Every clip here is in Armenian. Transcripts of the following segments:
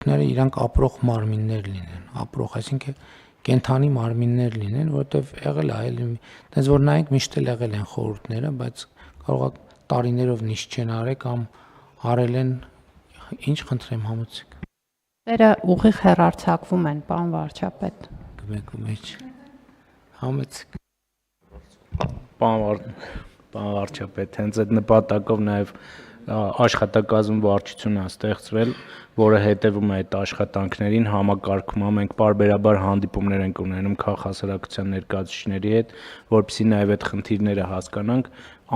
իրանք ապրող մարմիններ լինեն, ապրող, այսինքն կենթանի մարմիններ լինեն, որովհետև եղել է այլ, այնպես որ նայեք միշտ էլ եղել են խորհուրդները, բայց կարող է տարիներով նիշ չեն արել կամ արել են, ինչ խնդրեմ համեցեք։ Տերը ուղիղ հեռարձակվում են, պարոն վարչապետ։ Գմեկու մեջ համեցեք։ Պարոն վարչապետ, հենց այդ նպատակով նաև աշխատակազմ վարչություն է ստեղծվել, որը հետևում է այդ աշխատանքներին, համակարգում է, մենք պարբերաբար հանդիպումներ ենք ունենում քաղաքասարակության ներկայացուցիչների հետ, որպեսզի նաև այդ խնդիրները հասկանանք,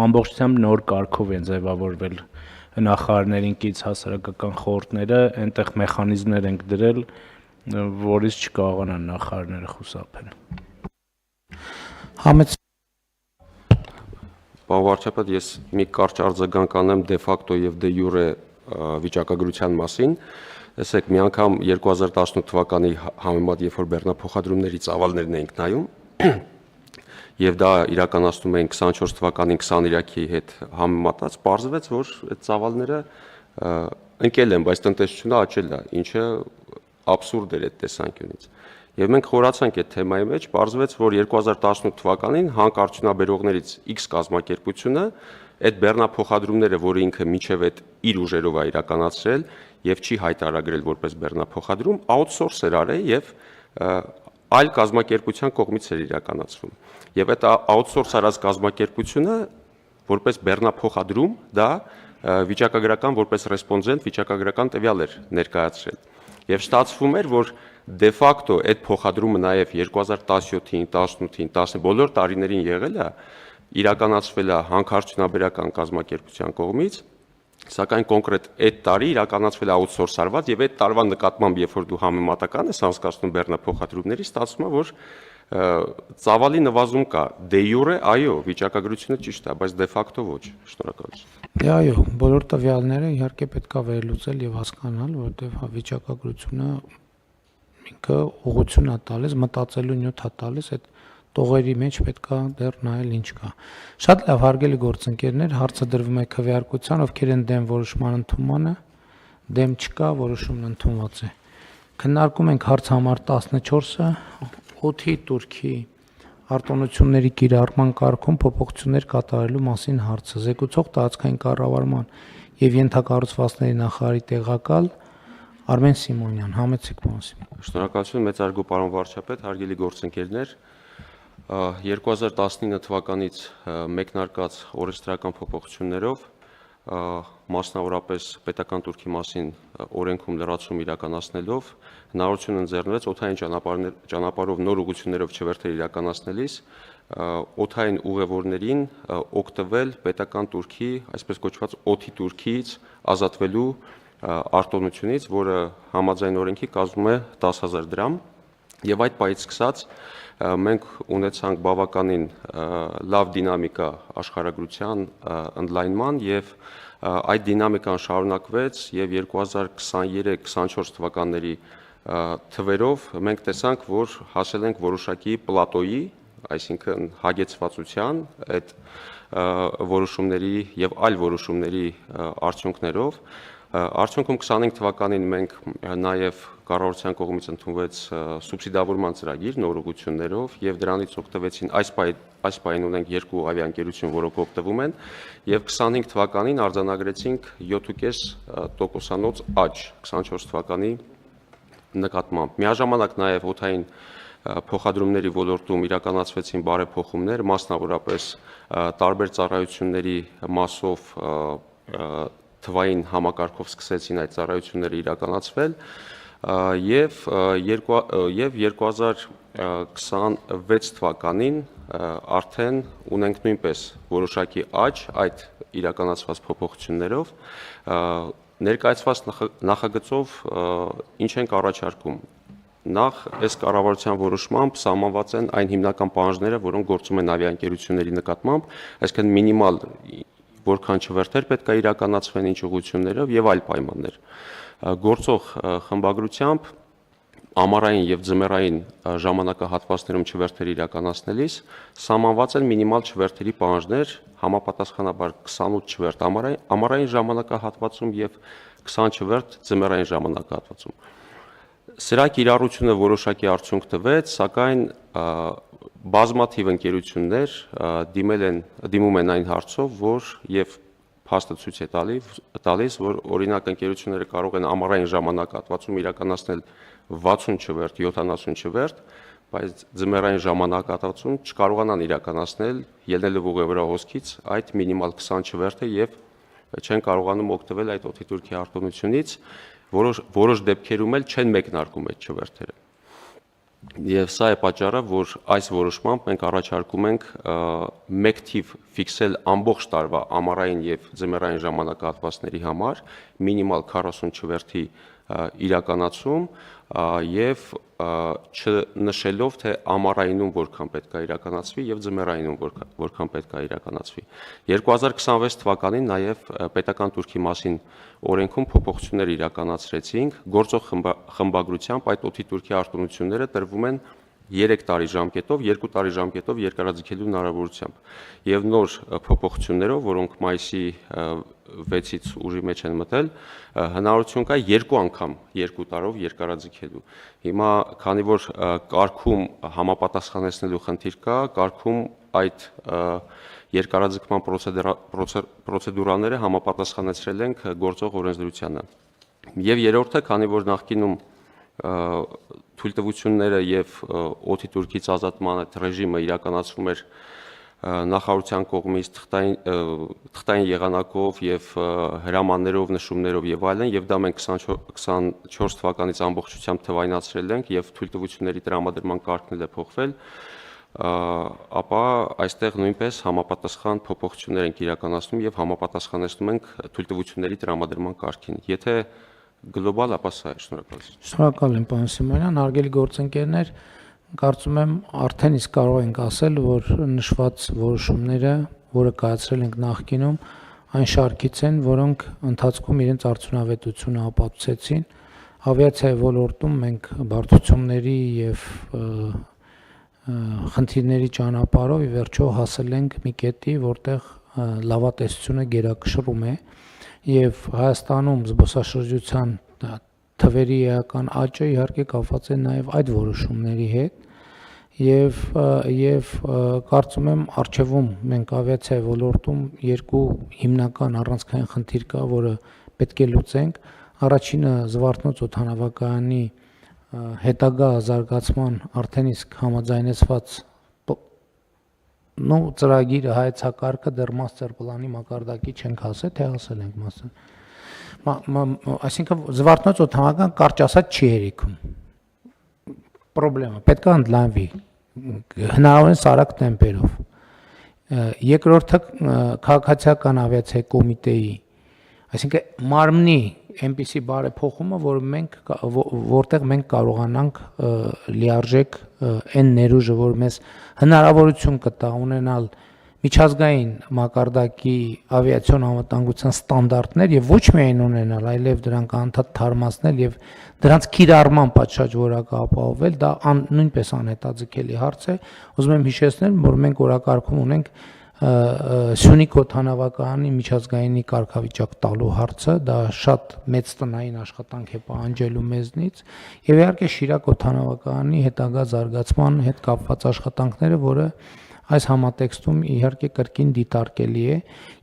ամբողջությամբ նոր կարգով են ձևավորվել նախարարներին կից հասարակական խորհուրդները, այնտեղ մեխանիզմներ ենք դրել, որից չկարողանան նախարարները խուսափել։ Համեցեք։ Պարոն վարչապետ, ես մի կարճ արձագանք անեմ դե ֆակտո եւ դե յուրե վիճակագրության մասին։ Տեսեք, մի անգամ 2018 թվականի համեմատ, երբ որ բեռնափոխադրումների ծավալներն էինք նայում, եւ դա իրականացնում էին 24 թվականին 23-ի հետ համեմատած, պարզվեց, որ այդ ծավալները ընկել են, բայց տնտեսությունը աճել է, ինչը աբսուրդ էր այդ տեսանկյունից։ Եվ մենք խորացանք այդ թեմայի մեջ, պարզվեց, որ 2018 թվականին հանքարդյունաբերողներից X կազմակերպությունը այդ բեռնափոխադրումները, որը ինքը միջև այդ իր ուժերով է իրականացրել եւ չի հայտարարել որպես բեռնափոխադրում, outsource էր արել եւ այլ կազմակերպության կողմից էր իրականացվում։ Եվ այդ outsource արած կազմակերպությունը որպես բեռնափոխադրում դա վիճակագրական որպես ռեսպոնդենտ վիճակագրական տվյալ էր ներկայացրել։ Եվ ստացվում էր, որ դե ֆակտո այդ փոխադրումը նաև 2017-ին, 18-ին, 10 բոլոր տարիներին եղել է, իրականացվել է հանքարդյունաբերական կազմակերպության կողմից, սակայն կոնկրետ այդ տարի իրականացվել է outsource արված եւ այդ տարվա նկատմամբ, երբ որ դու համեմատական ես անցկացնում բեռնափոխադրումների, ստացվում է, որ ծավալի նվազում կա, դե յուրե այո, վիճակագրությունը ճիշտ է, բայց դե ֆակտո ոչ։ Շնորհակալություն։ Դե այո, բոլոր տվյալները իհարկե պետք է վերլուծել եւ հասկանալ, որովհետեւ վիճակագրությունը ինքը ուղղություն է տալիս, մտածելու նյութ է տալիս, այդ տողերի մեջ պետք է դեռ նայել ինչ կա։ Շատ լավ, հարգելի գործընկերներ, հարցը դրվում է քվեարկության, ովքեր են դեմ որոշման ընդունմանը, դեմ չկա, որոշումն ընդունված է։ Քննարկում ենք հարց համար 14-ը, օդի Թուրքի արտոնությունների կիրառման կարգում փոփոխություններ կատարելու մասին հարցը։ Զեկուցող տարածքային կառավարման եւ ենթակառուցվածքների նախարարի տեղակալ Արմեն Սիմոնյան, համեցեք պարոն Սիմոնյան։ Շնորհակալություն, մեծարգո պարոն վարչապետ, հարգելի գործընկերներ, 2019 թվականից մեկնարկած օրենսդրական փոփոխություններով, մասնավորապես պետական տուրքի մասին օրենքում լրացում իրականացնելով, հնարավորություն ընձեռնվեց օդային ճանապարհով նոր ուղղություններով չվերթեր իրականացնելիս, օդային ուղևորներին օգտվել պետական տուրքի, այսպես կոչված օդի տուրքից ազատվելու արտոնությունից, որը համաձայն օրենքի կազմում է 10,000 դրամ, եւ այդ պահից սկսած մենք ունեցանք բավականին լավ դինամիկա աշխարհագրության ընդլայնման եւ այդ դինամիկան շարունակվեց եւ 2023-24 թվականների թվերով մենք տեսանք, որ հասել ենք որոշակի պլատոյի, այսինքն հագեցվածության այդ որոշումների եւ այլ որոշումների արդյունքներով Արդյունքում 25 թվականին մենք նաև կառավարության կողմից ընդունվեց սուբսիդավորման ծրագիր նոր ուղղություններով եւ դրանից օգտվեցին այս պահին ունենք երկու ավիաընկերություն, որոնք օգտվում են եւ 25 թվականին արձանագրեցինք 7.5% աճ 24 թվականի նկատմամբ։ Միաժամանակ նաև օդային փոխադրումների ոլորտում իրականացվեցին բարեփոխումներ, մասնավորապես տարբեր ծառայությունների մասով թվային համակարգով սկսեցին այդ ծառայությունները իրականացվել եւ 2026 թվականին արդեն ունենք նույնպես որոշակի աճ այդ իրականացված փոփոխություններով ներկայացված նախագծով ինչ ենք առաջարկում նախ այս կառավարության որոշմամբ սահմանված են այն հիմնական պահանջները, որոնք գործում են ավիաընկերությունների նկատմամբ, այսինքն մինիմալ որքան չվերթեր պետք է իրականացվեն ինչ ուղղություններով եւ այլ պայմաններ։ Գործող խմբագրությամբ ամառային եւ ձմեռային ժամանակահատվածներում չվերթեր իրականացնելիս սահմանված են մինիմալ չվերթերի պահանջներ, համապատասխանաբար 28 չվերթ ամառային ժամանակահատվածում եւ 20 չվերթ ձմեռային ժամանակահատվածում։ Սրա կիրառությունը որոշակի արդյունք տվեց, սակայն բազմաթիվ ընկերություններ դիմում են այն հարցով, որ եւ փաստը ցույց է տալիս, որ օրինակ ընկերությունները կարող են ամառային ժամանակահատվածում իրականացնել 60 չվերթ, 70 չվերթ, բայց ձմեռային ժամանակահատվածում չկարողանան իրականացնել ելնելով ուղևորահոսքից հոսքից այդ մինիմալ 20 չվերթը եւ չեն կարողանում օգտվել այդ օդի թուրքի արտոնությունից, որոշ դեպքերում էլ չեն մեկնարկում այդ չվերթերը։ Եվ սա է պատճառը, որ այս որոշմամբ մենք առաջարկում ենք մեկ թիվ ֆիքսել ամբողջ տարվա ամառային եւ ձմեռային ժամանակահատվածների համար մինիմալ 40 չվերթի իրականացում եւ չնշելով թե ամառայինում որքան պետք է իրականացվի եւ ձմեռայինում որքան պետք է իրականացվի։ 2026 թվականին նաեւ պետական турքի մասին օրենքում փոփոխություններ իրականացրեցինք, գործող խմբագրությամբ այդ օդի турքի արտոնությունները տրվում են 3 տարի ժամկետով, 2 տարի ժամկետով երկարաձգելու հնարավորությամբ։ Եվ նոր փոփոխություններով, որոնք մայիսի 6-ից ուժի մեջ են մտել, հնարավորություն կա 2 անգամ 2 տարով երկարաձգելու։ Հիմա, քանի որ կարգում համապատասխանեցնելու խնդիր կա, կարգում այդ երկարաձգման պրոցեդուրաները համապատասխանեցրել ենք գործող օրենսդրությանը։ Եվ երրորդը, քանի որ նախկինում թույլտվությունները եւ օդի թուրքից ազատման այդ ռեժիմը իրականացվում էր նախարարության կողմից թղթային եղանակով եւ հրամաններով, նշումներով եւ այլն, եւ դա մենք 24 թվականից ամբողջությամբ թվայնացրել ենք եւ թույլտվությունների տրամադրման կարգն էլ է փոխվել, ապա այստեղ նույնպես համապատասխան փոփոխություններ ենք իրականացնում եւ համապատասխանեցնում ենք թույլտվությունների տրամադրման կարգին։ Եթե գլոբալ, ապա սա է, շնորհակալություն։ Շնորհակալ եմ, պարոն Սիմոնյան, հարգելի գործընկերներ, կարծում եմ արդեն իսկ կարող ենք ասել, որ նշված որոշումները, որը կայացրել ենք նախկինում, այն շարքից են, որոնք ընթացքում իրենց արդյունավետությունը ապացուցեցին։ Ավիացիայի ոլորտում մենք բարդությունների եւ խնդիրների ճանապարհով ի վերջո հասել ենք մի կետի, որտեղ լավատեսությունը գերակշռում է եւ Հայաստանում զբոսաշրջության թվերի էական աճը իհարկե կապված է նաեւ այդ որոշումների հետ եւ կարծում եմ արժևում մենք ավիացիայի ոլորտում երկու հիմնական առանցքային խնդիր կա, որը պետք է լուծենք։ Առաջինը Զվարթնոց օդանավակայանի հետագա զարգացման արդեն իսկ համաձայնեցված ծրագիրը հայեցակարգը դեռ master plan-ի մակարդակի չենք հասել, թե հասել ենք master։ Այսինքն Զվարթնոց օդանավական կարճ ասած չի հերիքում։ Պրոբլեմը պետք է ընդլայնվի հնարավորինս արագ տեմպերով։ Երկրորդը քաղաքացիական ավիացիայի կոմիտեի, այսինքն մարմնի այնպիսի բարեփոխումը, որտեղ մենք կարողանանք լիարժեք այն ներուժը, որ մեզ հնարավորություն կտա ունենալ միջազգային մակարդակի ավիացիոն անվտանգության ստանդարտներ եւ ոչ միայն ունենալ, այլև դրանք անդադ թարմացնել եւ դրանց կիրառման պատշաճ որակը ապահովել, դա նույնպես անհետաձգելի հարց է։ Ուզում եմ հիշեցնել, որ մենք օրակարգում ունենք Սյունիք օդանավակայանի միջազգայինի կարգավիճակ տալու հարցը, դա շատ մեծ տնային աշխատանք է պահանջելու մեզնից, եւ իհարկե Շիրակ օդանավակայանի հետագա զարգացման հետ կապված աշխատանքները, որը այս համատեքստում իհարկե կրկին դիտարկելի է,